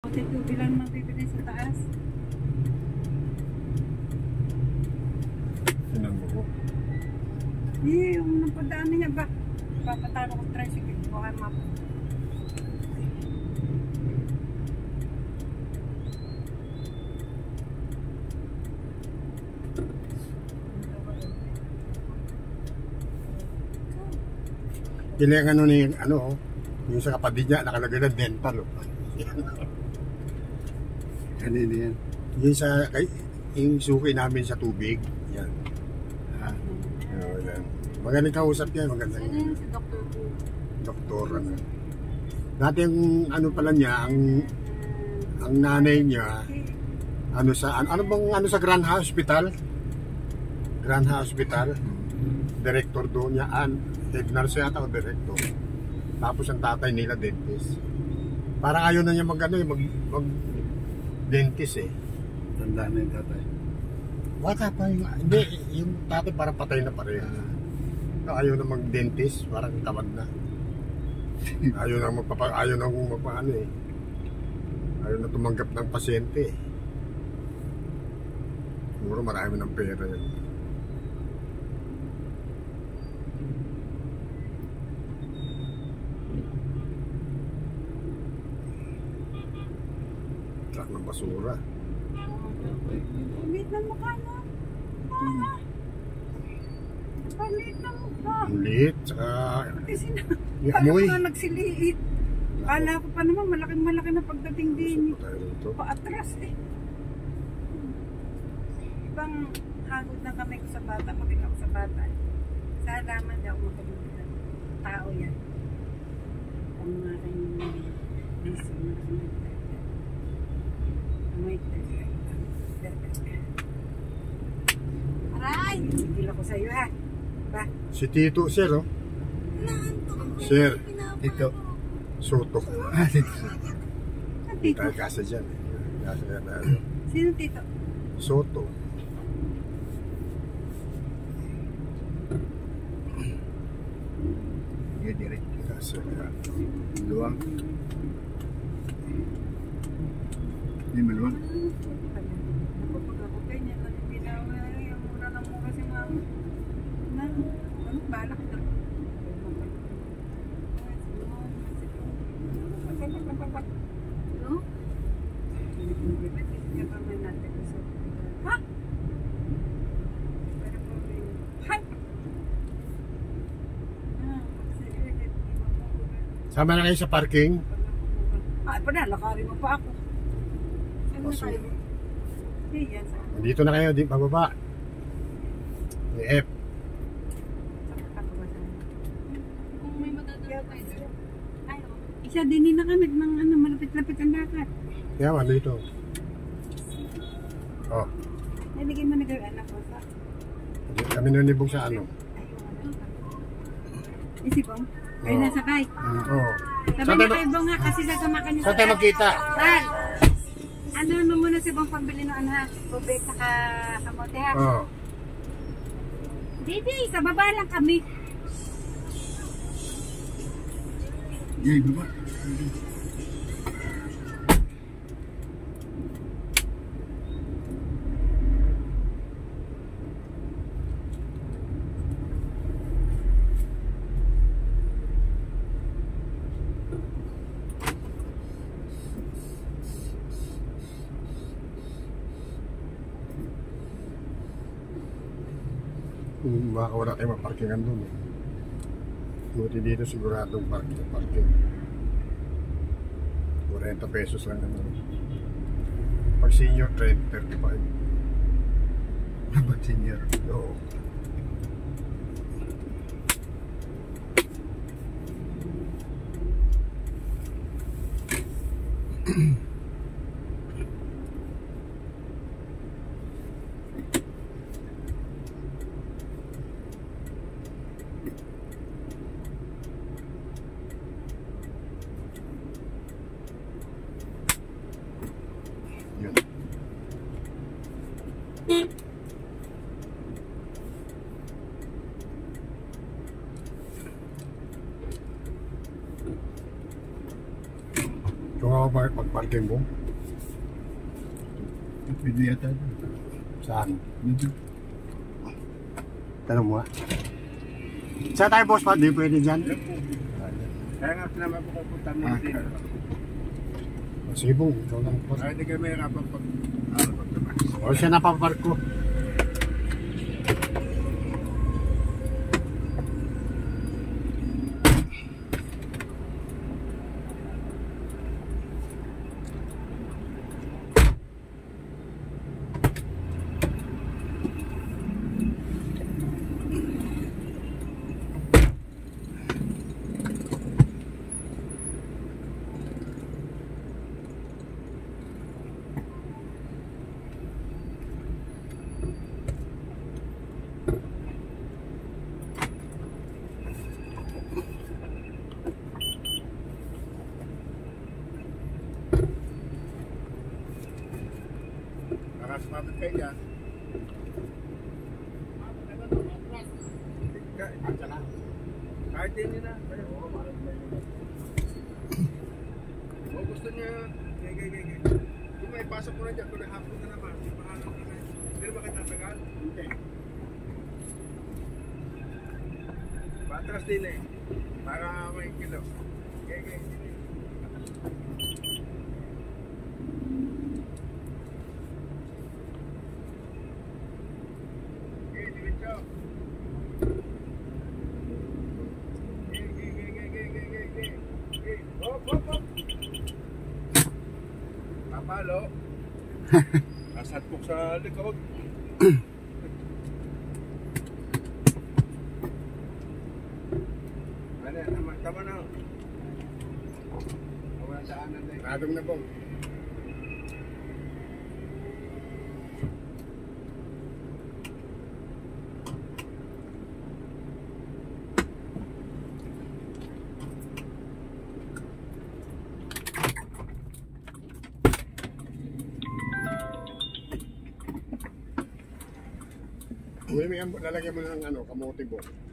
Ito bilang mabibili sa taas. Sinan mo ko. Yung napadaan niya ba? Papatalo ko tricycle. Baka map. Yun yung ano ni, ano, yung sa kapatid niya, nakalagay na dental. Kanina yan. Yung sa, yung suki namin sa tubig. Yan. Yan. Magaling kausap yan, magandang. Ano yun si Dr. Wu? Doktor, ano. Dati yung, ano pala niya, ang nanay niya, ano sa, ano bang, ano sa Grand Hospital? Grand Hospital. Director doon niya, head nurse yata o director. Tapos ang tatay nila dentist. Parang ayaw na niya mag dentist eh. Tanda na yung tatay. Bata pa yung, hindi, yung tatay parang patay na pareho. Ayaw na mag dentist, parang tamad na. Ayaw na magpapaano eh. Ayaw na tumanggap ng pasyente eh. Siguro marami ng pera yun. Truck ng basura. Palit ng mukha no? Palit ng mukha. Ang liit, tsaka Kasi yung amoy. parang nagsiliit. Kala ko pa naman malaking-malaki na pagdating din. Paatras eh. Ibang hagod na kami ko sa bata, maging ako sa bata. Sa halaman daw magkagulitan. Tao yan. Ang mga kanyang busy na aray! Sigil ako sa'yo ha. Ba? Si Tito, sir, oh. Sir, Tito. Soto. Tito? Tayo kasa dyan eh. Kasa yan na Sino Tito? Soto. Hindi, direct. Kasa yan. Luwang. Hindi maluwang. Napapag ako ganyan. Hindi na yung mura ng mura kasi nga ano balak na. No? Ha? Sama na kayo sa parking? Ay, panalakarin mo pa ako. Saan na tayo? Hindi yan sa Dito na kayo, di bababa. Ni F. kung may madadala tayo. Ay, isa din na kami ng ano, malapit-lapit ang dagat. Kaya ano dito? Oh. Nalagay mo na gawin anak ko sa Kami nunibog sa ano? isipong. Kayo nasakay. Oo. Sabi na kayo bong ha, kasi sasama ka niyo. Saan tayo magkita? Saan? Ano mo muna si bong pambili ng ano ha? Bubek saka kamote ha? Oo. Didi, sa baba lang kami. Yay, baba. Baka wala tayong maparkingan doon eh. Buti dito siguradong parking. 40 pesos lang naman. Pag senior, 35. Pag senior? Oo. Yun. Kung ako pagpapasok parking mo? Pwede yata. Saan? Dito. Tanong mo nga. Saan tayo boss pa? Di pwede dyan? Kaya nga naman po pupunta mo din. Sige po, ikaw lang po. Kaya hindi kayo mahirapan pag pagtamas. O siya napapark ko. Nakasapit kayo dyan. Kahit hindi na. O gusto niya, kung may pasok mo na dyan, kung nahapon na naman, paano ka na, hindi ba kita tagal? Hindi. Patras din eh, para may kilo. Okay. Papalo. Nasatpok sa likod. Ano, tama na. Wala daanan na. Radong na po. May lalagyan mo ng kamote boss.